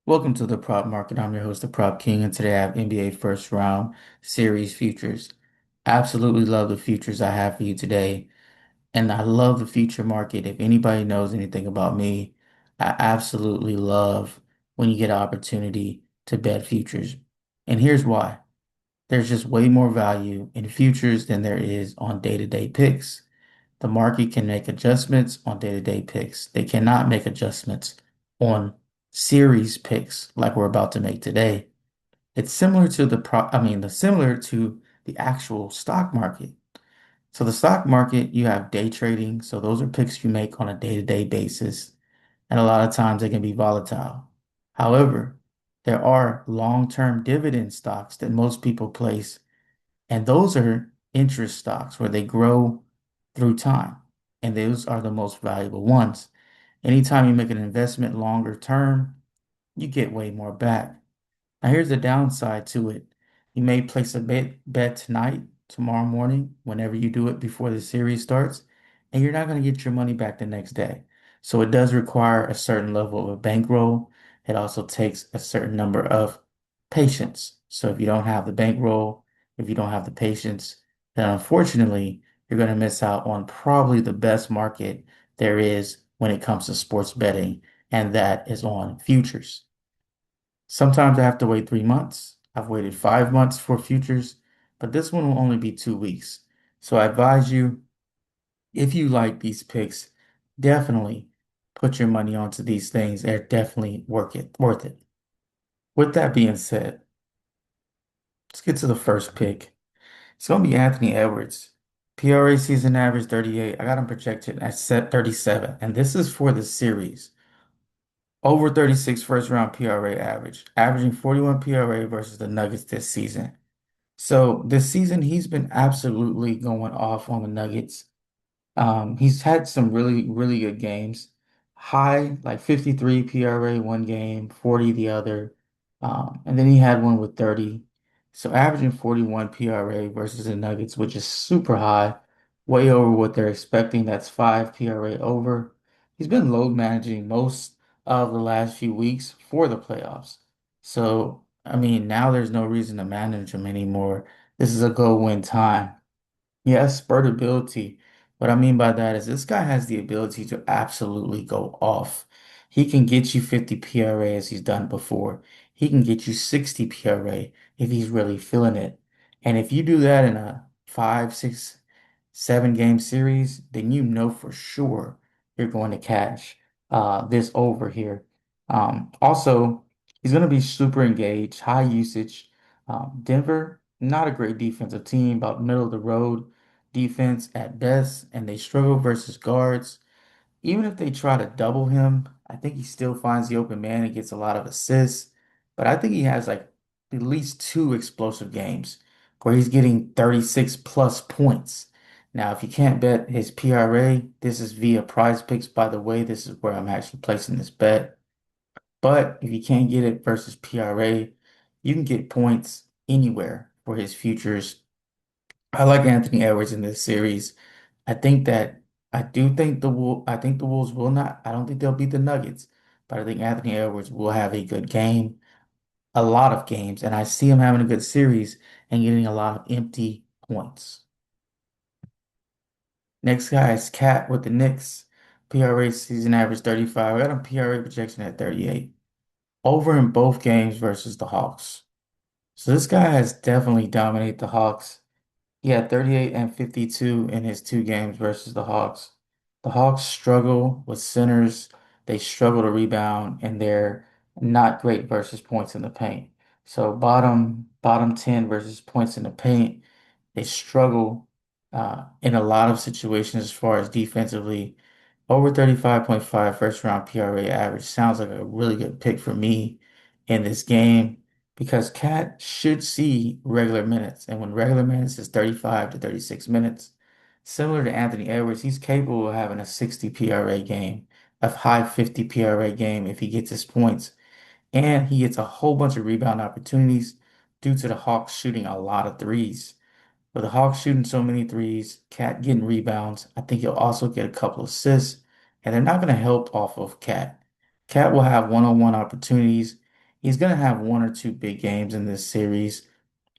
Welcome to the Prop Market. I'm your host, the Prop King, and today I have NBA first round series futures. Absolutely love the futures I have for you today. And I love the future market. If anybody knows anything about me, I absolutely love when you get an opportunity to bet futures. And here's why. There's just way more value in futures than there is on day-to-day picks. The market can make adjustments on day-to-day picks. They cannot make adjustments on series picks like we're about to make today. It's similar to similar to the actual stock market. So the stock market, you have day trading. So those are picks you make on a day-to-day basis. And a lot of times they can be volatile. However, there are long-term dividend stocks that most people place, and those are interest stocks where they grow through time. And those are the most valuable ones. Anytime you make an investment longer term, you get way more back. Now, here's the downside to it. You may place a bet tonight, tomorrow morning, whenever you do it before the series starts, and you're not going to get your money back the next day. So it does require a certain level of a bankroll. It also takes a certain number of patience. So if you don't have the bankroll, if you don't have the patience, then unfortunately, you're going to miss out on probably the best market there is when it comes to sports betting, and that is on futures. Sometimes I have to wait 3 months. I've waited 5 months for futures, but this one will only be 2 weeks. So I advise you, if you like these picks, definitely put your money onto these things. They're definitely worth it. With that being said, let's get to the first pick. It's going to be Anthony Edwards. PRA season average 38. I got him projected at set 37, and this is for the series. Over 36 first round PRA average, averaging 41 PRA versus the Nuggets this season. So this season, he's been absolutely going off on the Nuggets. He's had some really, really good games. High, like 53 PRA one game, 40 the other. And then he had one with 30. So averaging 41 PRA versus the Nuggets, which is super high, way over what they're expecting. That's 5 PRA over. He's been load managing most of the last few weeks for the playoffs. So, I mean, now there's no reason to manage him anymore. This is a go win time. Yes, spurt ability. What I mean by that is this guy has the ability to absolutely go off. He can get you 50 PRA as he's done before. He can get you 60 PRA if he's really feeling it. And if you do that in a 5, 6, 7 game series, then you know for sure you're going to cash this over here. Also, he's going to be super engaged, high usage. Denver, not a great defensive team, about middle of the road defense at best, and they struggle versus guards. Even if they try to double him, I think he still finds the open man and gets a lot of assists. But I think he has like at least two explosive games where he's getting 36 plus points. Now, if you can't bet his PRA, this is via Prize Picks, by the way. This is where I'm actually placing this bet. But if you can't get it versus PRA, you can get points anywhere for his futures. I like Anthony Edwards in this series. I think that I think the Wolves will not. I don't think they'll beat the Nuggets, but I think Anthony Edwards will have a good game, a lot of games, and I see him having a good series and getting a lot of empty points. Next guy is Cat with the Knicks. PRA season average 35. I got a PRA projection at 38. Over in both games versus the Hawks. So this guy has definitely dominated the Hawks. He had 38 and 52 in his two games versus the Hawks. The Hawks struggle with centers. They struggle to rebound, and they're not great versus points in the paint. So bottom 10 versus points in the paint, they struggle in a lot of situations as far as defensively. Over 35.5 first round PRA average sounds like a really good pick for me in this game because Cat should see regular minutes. And when regular minutes is 35 to 36 minutes, similar to Anthony Edwards, he's capable of having a 60 PRA game, a high 50 PRA game if he gets his points. And he gets a whole bunch of rebound opportunities due to the Hawks shooting a lot of threes. With the Hawks shooting so many threes, Cat getting rebounds, I think he'll also get a couple assists, and they're not going to help off of Cat. Cat will have one-on-one opportunities. He's going to have one or two big games in this series.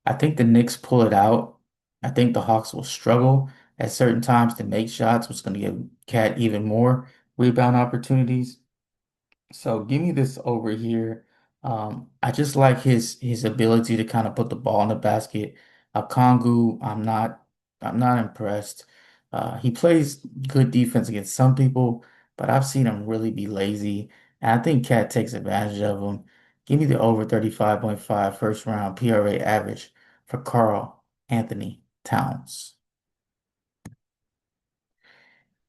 I think the Knicks pull it out. I think the Hawks will struggle at certain times to make shots, which is going to give Cat even more rebound opportunities. So give me this over here. I just like his ability to kind of put the ball in the basket. Kongu, I'm not impressed. He plays good defense against some people, but I've seen him really be lazy. And I think Cat takes advantage of him. Give me the over 35.5 first round PRA average for Carl Anthony Towns.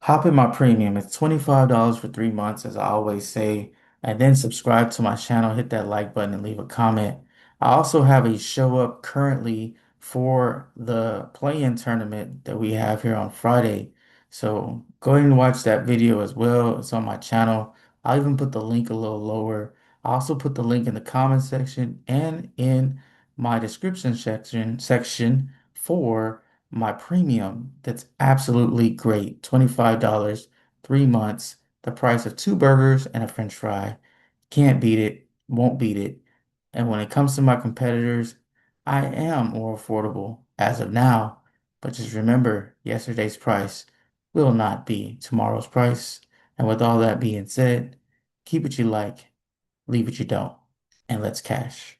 Hop in my premium. It's $25 for 3 months, as I always say. And then subscribe to my channel, hit that like button, and leave a comment. I also have a show up currently for the play-in tournament that we have here on Friday. So go ahead and watch that video as well. It's on my channel. I'll even put the link a little lower. I also put the link in the comment section and in my description section for my premium that's absolutely great. $25, 3 months, the price of two burgers and a French fry. Can't beat it, won't beat it. And when it comes to my competitors, I am more affordable as of now. But just remember, yesterday's price will not be tomorrow's price. And with all that being said, keep what you like, leave what you don't, and let's cash.